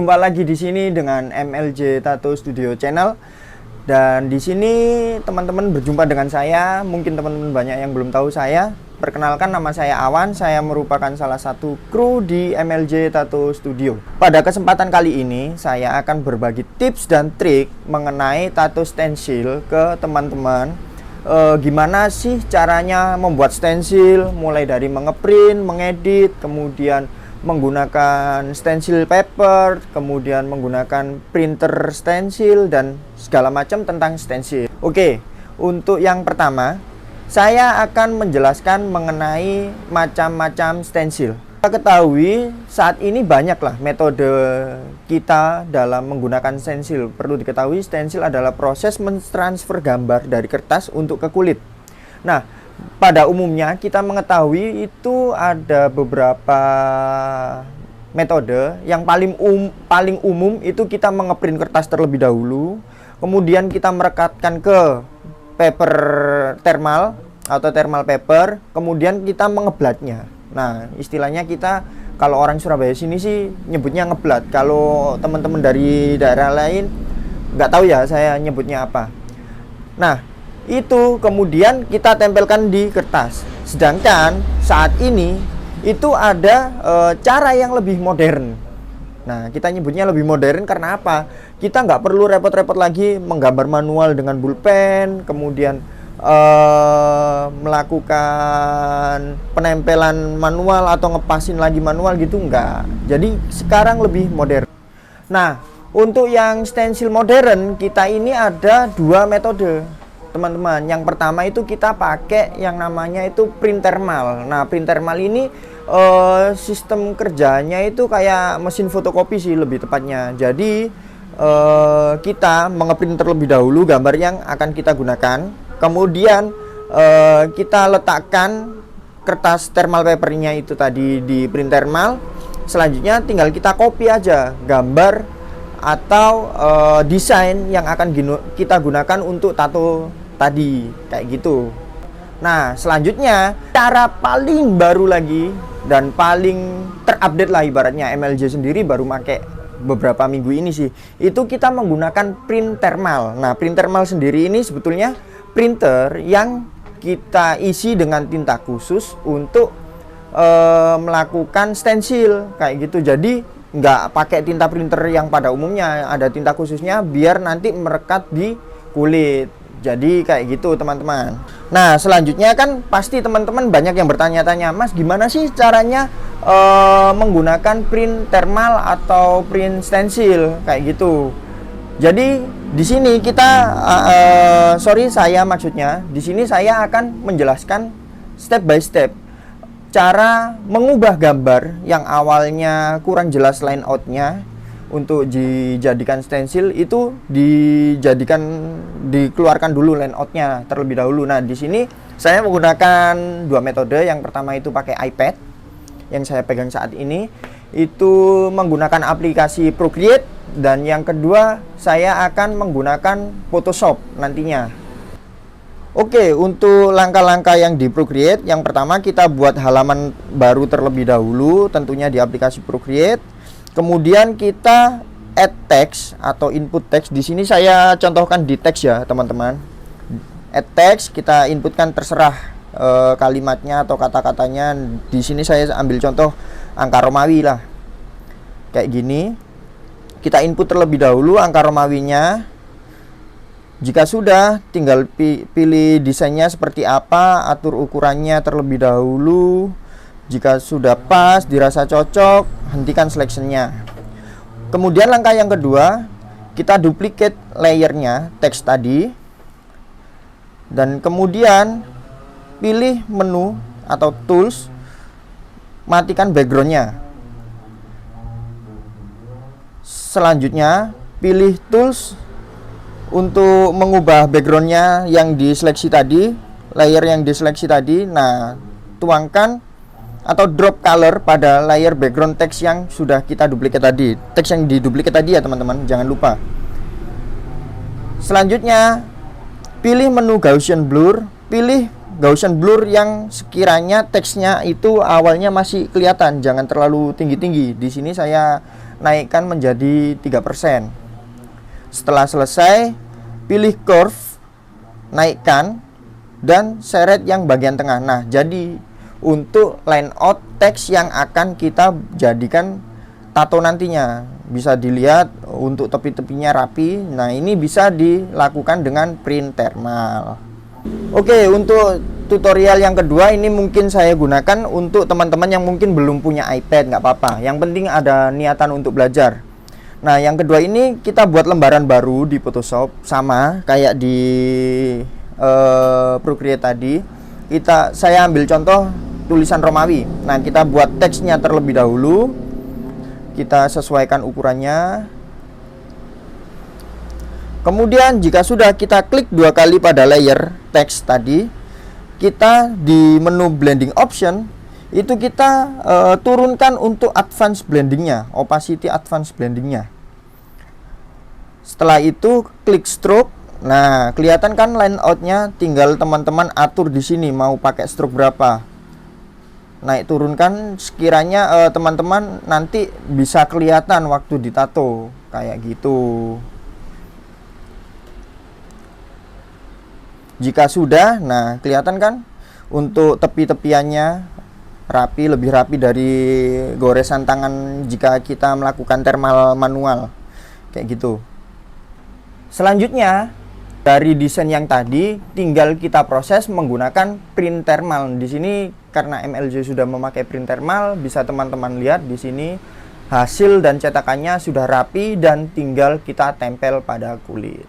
Berjumpa lagi di sini dengan MLJ Tattoo Studio Channel. Dan di sini teman-teman berjumpa dengan saya. Mungkin teman-teman banyak yang belum tahu saya. Perkenalkan, nama saya Awan. Saya merupakan salah satu kru di MLJ Tattoo Studio. Pada kesempatan kali ini saya akan berbagi tips dan trik mengenai tattoo stensil ke teman-teman. Gimana sih caranya membuat stensil, mulai dari mengeprint, mengedit, kemudian menggunakan stencil paper, kemudian menggunakan printer stencil, dan segala macam tentang stencil. Oke, untuk yang pertama, saya akan menjelaskan mengenai macam-macam stencil. Kita ketahui saat ini banyaklah metode kita dalam menggunakan stencil. Perlu diketahui, stencil adalah proses mentransfer gambar dari kertas untuk ke kulit. Nah, pada umumnya kita mengetahui itu ada beberapa metode. Yang paling umum itu kita mengeprint kertas terlebih dahulu, kemudian kita merekatkan ke paper thermal atau thermal paper, kemudian kita mengeblatnya. Nah, istilahnya kita, kalau orang Surabaya sini sih nyebutnya ngeblat. Kalau teman-teman dari daerah lain nggak tahu ya saya nyebutnya apa. Nah, itu kemudian kita tempelkan di kertas. Sedangkan saat ini itu ada cara yang lebih modern. Nah, kita nyebutnya lebih modern karena apa? Kita nggak perlu repot-repot lagi menggambar manual dengan pulpen, kemudian melakukan penempelan manual atau ngepasin lagi manual gitu, enggak. Jadi sekarang lebih modern. Nah, untuk yang stencil modern kita ini ada dua metode, teman-teman. Yang pertama itu kita pakai yang namanya itu print thermal. Nah, print thermal ini sistem kerjanya itu kayak mesin fotokopi sih lebih tepatnya. Jadi kita mengeprint terlebih dahulu gambar yang akan kita gunakan, kemudian kita letakkan kertas thermal papernya itu tadi di print thermal. Selanjutnya tinggal kita copy aja gambar atau desain yang akan kita gunakan untuk tato tadi, kayak gitu. Nah, selanjutnya cara paling baru lagi dan paling terupdate lah ibaratnya, MLJ sendiri baru pakai beberapa minggu ini sih, itu kita menggunakan print thermal. Nah, print thermal sendiri ini sebetulnya printer yang kita isi dengan tinta khusus untuk melakukan stencil kayak gitu. Jadi nggak pakai tinta printer yang pada umumnya, ada tinta khususnya biar nanti merekat di kulit. Jadi kayak gitu, teman-teman. Nah, selanjutnya kan pasti teman-teman banyak yang bertanya-tanya, Mas, gimana sih caranya menggunakan print thermal atau print stencil kayak gitu. Jadi di sini kita di sini saya akan menjelaskan step by step cara mengubah gambar yang awalnya kurang jelas line outnya untuk dijadikan stencil, itu dikeluarkan dulu line outnya terlebih dahulu. Nah, di sini saya menggunakan dua metode. Yang pertama itu pakai iPad yang saya pegang saat ini, itu menggunakan aplikasi Procreate, dan yang kedua saya akan menggunakan Photoshop nantinya. Oke, untuk langkah-langkah yang di Procreate, yang pertama kita buat halaman baru terlebih dahulu, tentunya di aplikasi Procreate. Kemudian kita add text atau input text. Di sini saya contohkan di text ya, teman-teman. Add text, kita inputkan terserah kalimatnya atau kata-katanya. Di sini saya ambil contoh angka Romawi lah. Kayak gini. Kita input terlebih dahulu angka Romawinya. Jika sudah, tinggal pilih desainnya seperti apa, atur ukurannya terlebih dahulu. Jika sudah pas, dirasa cocok, hentikan selection-nya. Kemudian langkah yang kedua, kita duplicate layernya, teks tadi. Dan kemudian pilih menu atau tools, matikan background-nya. Selanjutnya, pilih tools untuk mengubah background-nya yang diseleksi tadi, layer yang diseleksi tadi. Nah, tuangkan atau drop color pada layer background text yang sudah kita duplicate tadi. Teks yang diduplikat tadi ya, teman-teman, jangan lupa. Selanjutnya, pilih menu Gaussian Blur. Pilih Gaussian Blur yang sekiranya teksnya itu awalnya masih kelihatan, jangan terlalu tinggi-tinggi. Di sini saya naikkan menjadi 3%. Setelah selesai, pilih curve, naikkan, dan seret yang bagian tengah. Nah, jadi untuk line out teks yang akan kita jadikan tato nantinya, bisa dilihat untuk tepi-tepinya rapi. Nah, ini bisa dilakukan dengan print thermal. Oke, untuk tutorial yang kedua ini mungkin saya gunakan untuk teman-teman yang mungkin belum punya iPad, nggak apa-apa. Yang penting ada niatan untuk belajar. Nah, yang kedua ini kita buat lembaran baru di Photoshop, sama kayak di Procreate tadi. Saya ambil contoh tulisan Romawi. Nah, kita buat teksnya terlebih dahulu. Kita sesuaikan ukurannya. Kemudian jika sudah, kita klik 2 kali pada layer teks tadi. Kita di menu blending option itu kita turunkan untuk advance blendingnya, opacity advance blendingnya. Setelah itu klik stroke. Nah, kelihatan kan line outnya, tinggal teman-teman atur di sini mau pakai stroke berapa. Naik turunkan sekiranya teman-teman nanti bisa kelihatan waktu ditato kayak gitu. Jika sudah, nah kelihatan kan untuk tepi-tepiannya rapi, lebih rapi dari goresan tangan jika kita melakukan thermal manual kayak gitu. Selanjutnya dari desain yang tadi tinggal kita proses menggunakan print thermal. Di sini karena MLJ sudah memakai print thermal, bisa teman-teman lihat di sini hasil dan cetakannya sudah rapi dan tinggal kita tempel pada kulit.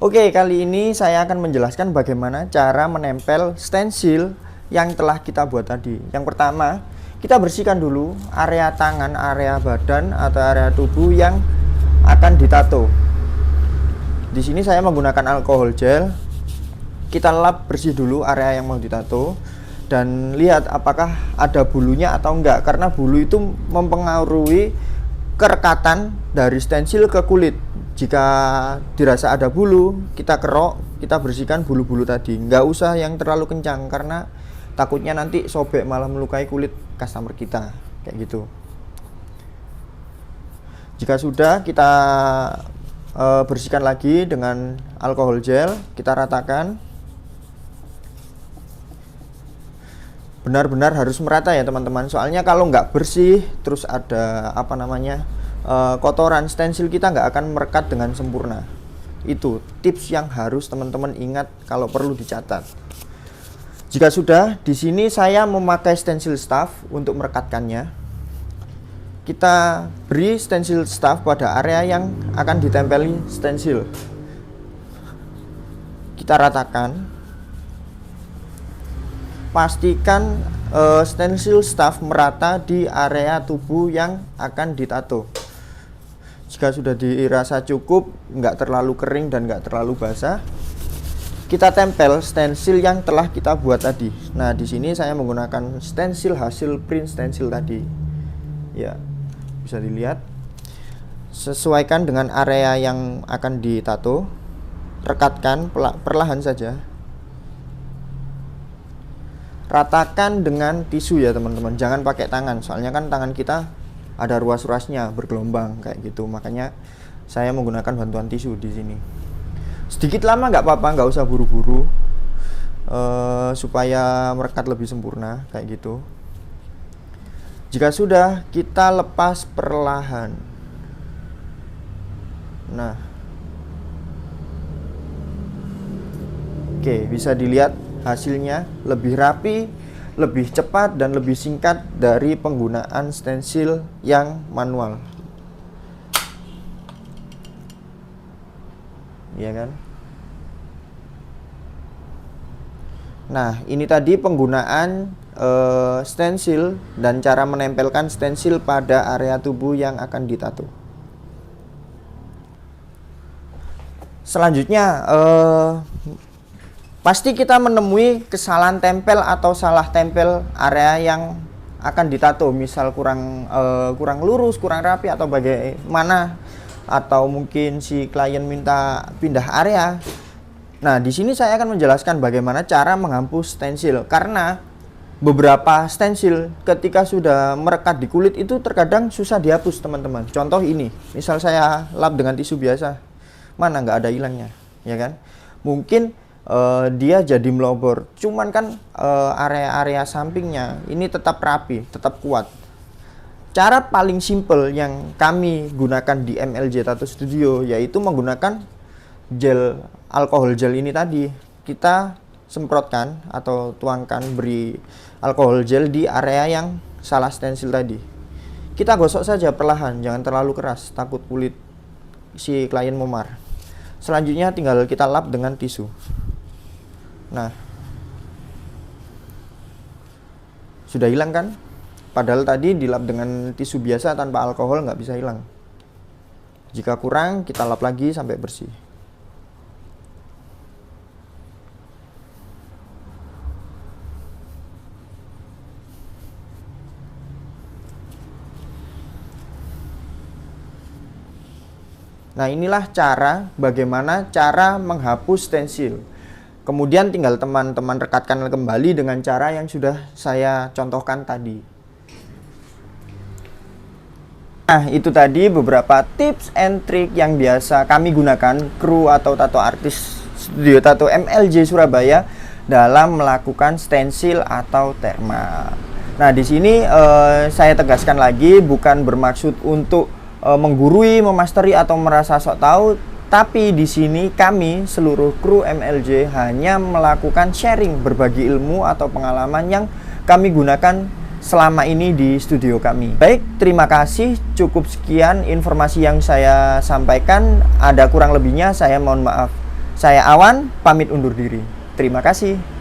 Oke, kali ini saya akan menjelaskan bagaimana cara menempel stensil yang telah kita buat tadi. Yang pertama, kita bersihkan dulu area tangan, area badan atau area tubuh yang akan ditato. Di sini saya menggunakan alkohol gel. Kita lap bersih dulu area yang mau ditato dan lihat apakah ada bulunya atau enggak, karena bulu itu mempengaruhi kerekatan dari stensil ke kulit. Jika dirasa ada bulu, kita kerok, kita bersihkan bulu-bulu tadi. Nggak usah yang terlalu kencang karena takutnya nanti sobek malah melukai kulit customer kita kayak gitu. Jika sudah, kita bersihkan lagi dengan alkohol gel, kita ratakan. Benar-benar harus merata ya teman-teman, soalnya kalau nggak bersih terus ada kotoran, stensil kita nggak akan merekat dengan sempurna. Itu tips yang harus teman-teman ingat kalau perlu dicatat. Jika sudah, di sini saya memakai stensil staff untuk merekatkannya. Kita beri stensil staff pada area yang akan ditempeli stensil. Kita ratakan. Pastikan stensil staff merata di area tubuh yang akan ditato. Jika sudah dirasa cukup, nggak terlalu kering dan nggak terlalu basah, kita tempel stensil yang telah kita buat tadi. Nah, di sini saya menggunakan stensil hasil print stensil tadi. Ya, bisa dilihat. Sesuaikan dengan area yang akan ditato. Rekatkan perlahan saja. Ratakan dengan tisu ya teman-teman, jangan pakai tangan, soalnya kan tangan kita ada ruas-ruasnya bergelombang kayak gitu. Makanya saya menggunakan bantuan tisu di sini. Sedikit lama nggak apa-apa, nggak usah buru-buru, supaya merekat lebih sempurna kayak gitu. Jika sudah, kita lepas perlahan. Nah, oke, bisa dilihat hasilnya lebih rapi, lebih cepat, dan lebih singkat dari penggunaan stensil yang manual. Iya kan? Nah, ini tadi penggunaan stensil dan cara menempelkan stensil pada area tubuh yang akan ditato. Selanjutnya, pasti kita menemui kesalahan tempel atau salah tempel area yang akan ditato, misal kurang lurus, kurang rapi, atau bagaimana, atau mungkin si klien minta pindah area. Nah, di sini saya akan menjelaskan bagaimana cara menghapus stensil, karena beberapa stensil ketika sudah merekat di kulit itu terkadang susah dihapus teman-teman. Contoh ini, misal saya lap dengan tisu biasa, mana nggak ada hilangnya, ya kan? Mungkin dia jadi melobor, cuman kan area-area sampingnya ini tetap rapi, tetap kuat. Cara paling simple yang kami gunakan di MLJ Tattoo Studio yaitu menggunakan gel, alkohol gel ini tadi. Kita semprotkan atau tuangkan, beri alkohol gel di area yang salah stensil tadi. Kita gosok saja perlahan, jangan terlalu keras, takut kulit si klien memar. Selanjutnya tinggal kita lap dengan tisu. Nah, sudah hilang kan? Padahal tadi dilap dengan tisu biasa tanpa alkohol nggak bisa hilang. Jika kurang, kita lap lagi sampai bersih. Nah, inilah bagaimana cara menghapus stensil. Kemudian tinggal teman-teman rekatkan kembali dengan cara yang sudah saya contohkan tadi. Nah, itu tadi beberapa tips and trick yang biasa kami gunakan kru atau tato artis studio tato MLJ Surabaya dalam melakukan stensil atau thermal. Nah, di sini saya tegaskan lagi, bukan bermaksud untuk menggurui, memasteri atau merasa sok tahu, tapi di sini kami seluruh kru MLJ hanya melakukan sharing, berbagi ilmu atau pengalaman yang kami gunakan selama ini di studio kami. Baik, terima kasih. Cukup sekian informasi yang saya sampaikan. Ada kurang lebihnya saya mohon maaf. Saya Awan, pamit undur diri. Terima kasih.